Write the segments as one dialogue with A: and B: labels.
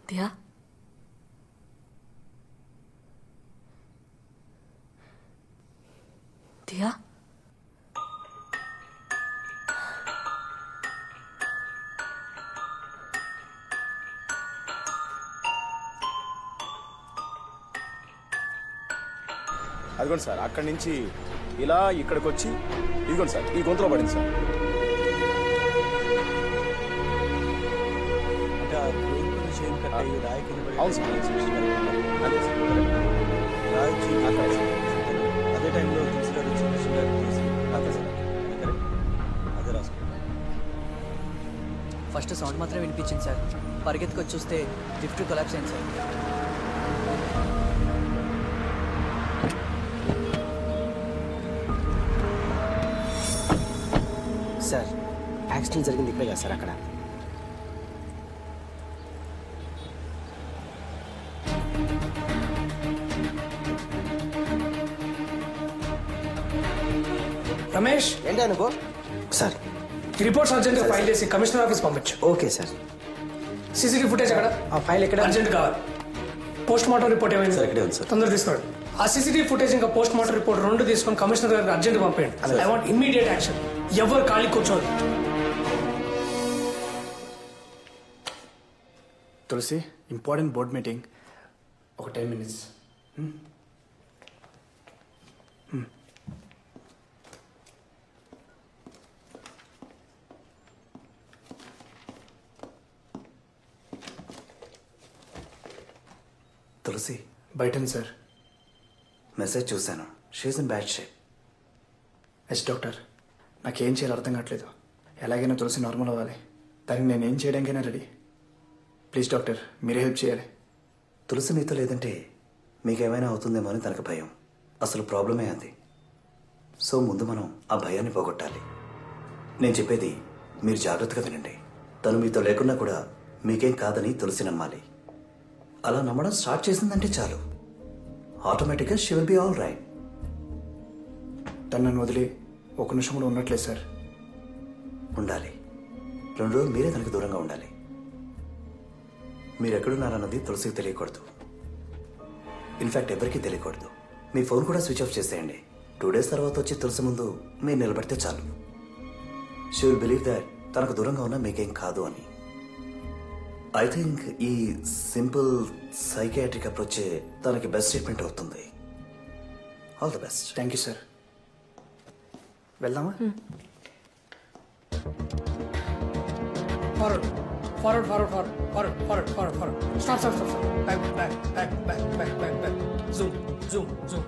A: దియా దియా
B: అదిగోండి సార్, అక్కడి నుంచి ఇలా ఇక్కడికి వచ్చి ఇదిగోండి సార్, ఈ గొంతులో పడింది సార్. అవును సార్, అదే సార్,
C: అదే టైంలో అదే సార్, అదే రాసుకో.
D: ఫస్ట్ సౌండ్ మాత్రం వినిపించింది సార్. పరిగెత్తుకొచ్చి చూస్తే లిఫ్ట్ కొలాప్స్ అయింది సార్.
C: సార్ యాక్సిడెంట్ జరిగింది ఇక్కడే కదా సార్, అక్కడ.
E: రమేష్
C: ఏంటి అనుకో సార్,
E: ఈ రిపోర్ట్స్ అర్జెంట్గా ఫైల్ చేసి కమిషనర్ ఆఫీస్ పంపించు.
C: Okay sir.
E: సీసీటీవీ ఫుటేజ్ అక్కడ
C: ఆ ఫైల్ ఎక్కడ?
E: అర్జెంట్ కావాలి. పోస్ట్ మార్టం రిపోర్ట్ ఏమైంది
C: సార్? ఇక్కడే ఉంది సార్.
E: తొందరగా తీసుకోండి. ఆ సీసీటీవీ ఫుటేజ్ ఇంకా పోస్ట్ మార్టం రిపోర్ట్ రెండు తీసుకొని కమిషనర్ గారికి అర్జెంట్ పంపేయండి. I want immediate action. ఎవరు ఖాళీ కూర్చోదు.
F: తులసి, ఇంపార్టెంట్ బోర్డ్ మీటింగ్, ఒక 10 minutes.
G: తులసి
F: బయటండి సార్.
G: మెసేజ్ చూశాను. She's in bad shape.
F: Yes doctor, నాకేం చేయాలో అర్థం కావట్లేదు. ఎలాగైనా తులసి నార్మల్ అవ్వాలి. దానికి నేను ఏం చేయడానికైనా రెడీ. ప్లీజ్ డాక్టర్, మీరే హెల్ప్ చేయాలి.
G: తులసి మీతో లేదంటే మీకేమైనా అవుతుందేమో అని తనకు భయం. అసలు ప్రాబ్లమే అది. సో ముందు మనం ఆ భయాన్ని పోగొట్టాలి. నేను చెప్పేది మీరు జాగ్రత్తగా వినండి. తను మీతో లేకున్నా కూడా మీకేం కాదని తులసి నమ్మాలి. అలా నమ్మడం స్టార్ట్ చేసిందంటే చాలు, ఆటోమేటిక్గా she will be all right.
F: తను నన్ను వదిలి ఒక నిమిషం కూడా ఉండట్లేదు సార్.
G: ఉండాలి. 2 రోజులు మీరే తనకు దూరంగా ఉండాలి. మీరు ఎక్కడున్నారన్నది తులసికి తెలియకూడదు. ఇన్ఫ్యాక్ట్ ఎవరికీ తెలియకూడదు. మీ ఫోన్ కూడా స్విచ్ ఆఫ్ చేసేయండి. 2 days తర్వాత వచ్చి తులసి ముందు మీరు నిలబడితే చాలు. షీ విల్ బిలీవ్ దాట్ తనకు దూరంగా ఉన్నా మీకేం కాదు అని. ఐ థింక్ ఈ సింపుల్ సైకియాట్రిక్ అప్రోచే తనకి బెస్ట్ ట్రీట్మెంట్ అవుతుంది. All the best.
F: Thank you sir. వెళ్దామా?
E: Forward forward forward forward forward forward forward stop stop stop back back back back back back back zoom zoom zoom.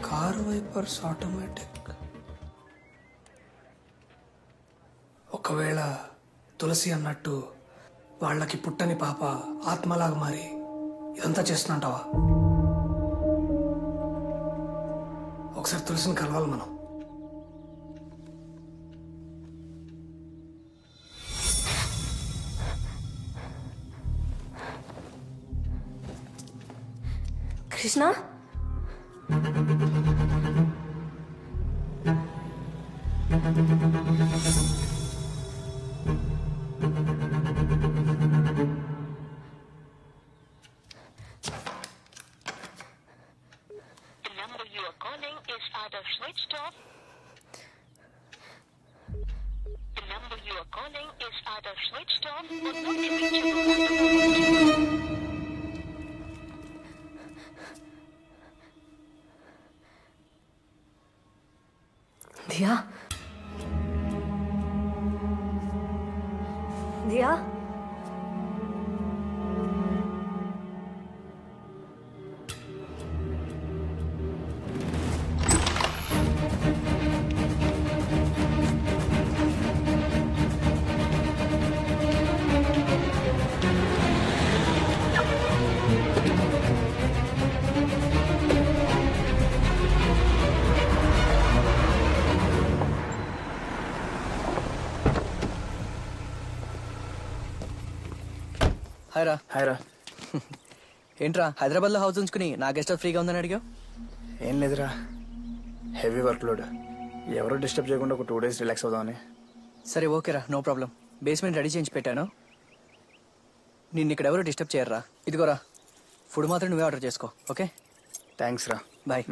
E: Car wipers automatic. ఒకవేళ తులసి అన్నట్టు వాళ్ళకి పుట్టని పాప ఆత్మలాగా మారి ఇదంతా చేస్తున్నట్టావా? ఒకసారి తులసిని కలవాలి మనం.
A: కృష్ణ, దియా దియా
D: హాయ్ రా.
F: హాయ్ రా.
D: ఏంట్రా హైదరాబాద్లో హౌస్ ఉంచుకుని నా గెస్ట్ హౌస్ ఫ్రీగా ఉందని అడిగావు?
F: ఏం లేదురా, హెవీ వర్క్ లోడ్. ఎవరో డిస్టర్బ్ చేయకుండా ఒక 2 days రిలాక్స్ అవుదామని.
D: సరే ఓకేరా, నో ప్రాబ్లం. బేస్మెంట్ రెడీ చేయించి పెట్టాను. నిన్ను ఇక్కడ ఎవరు డిస్టర్బ్ చేయర్రా. ఇదిగోరా ఫుడ్ మాత్రం నువ్వే ఆర్డర్ చేసుకో. ఓకే
F: థ్యాంక్స్ రా.
D: బాయ్.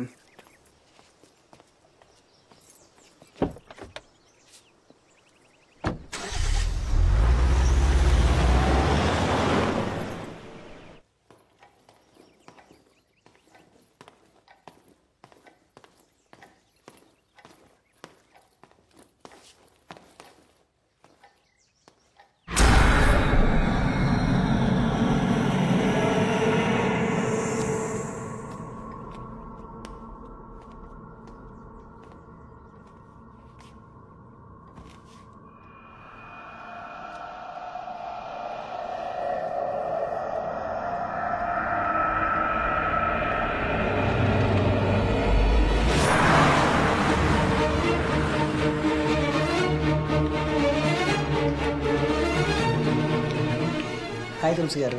C: హాయ్ తులసి గారు.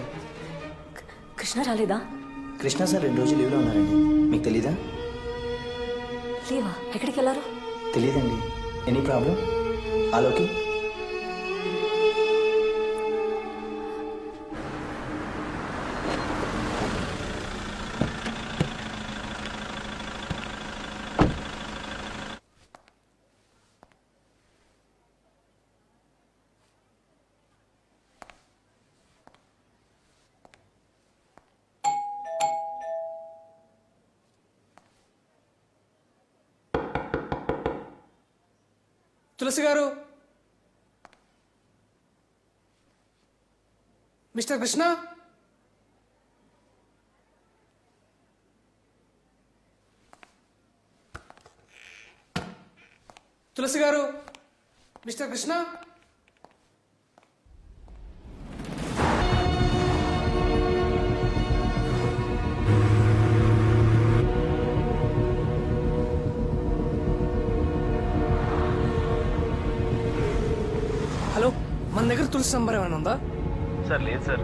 A: కృష్ణ రాలేదా?
C: కృష్ణ సార్ 2 రోజులు లీవ్లో ఉన్నారండి. మీకు తెలీదా?
A: లేవా? ఎక్కడికి వెళ్ళారు?
C: తెలీదండి. Any problem? ఆలోకి
E: తులసి గారు, మిస్టర్ కృష్ణ, తులసి గారు, మిస్టర్ కృష్ణ. హలో, మన దగ్గర తులసి నంబర్ ఏమైనా ఉందా?
C: సార్ లేదు సార్.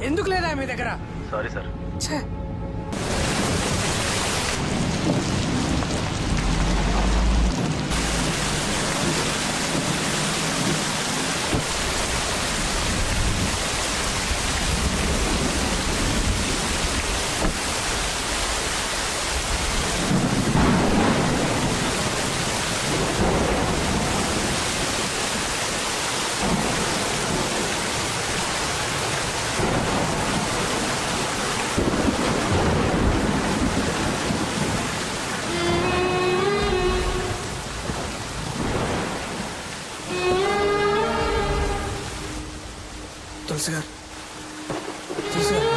E: ఎందుకు లేదా మీ దగ్గర?
C: Sorry sir.
E: ఛే, తులసి గారు, తులసి గారు.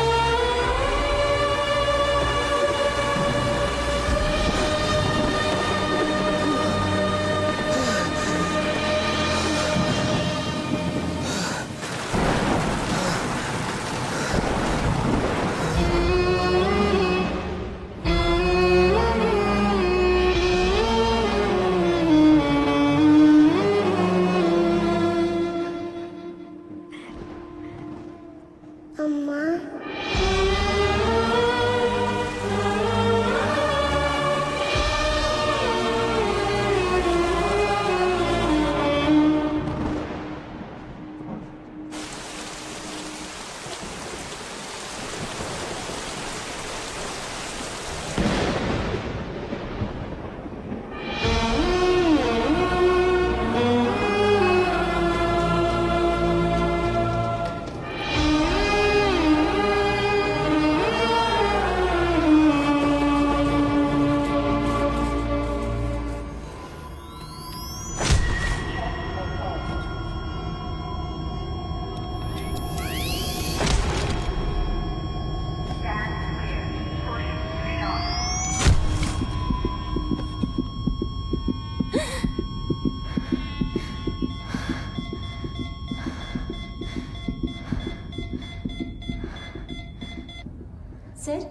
A: సార్,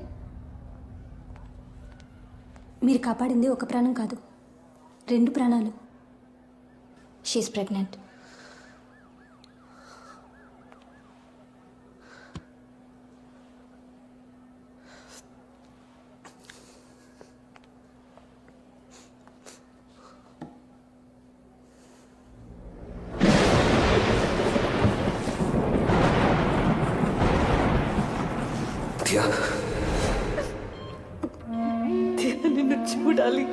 A: మీరు కాపాడింది ఒక ప్రాణం కాదు, 2 ప్రాణాలు. She is pregnant.
G: क्या
H: నిన్ను చూడాలి.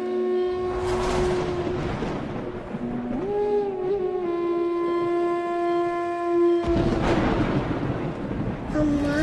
I: అమ్మా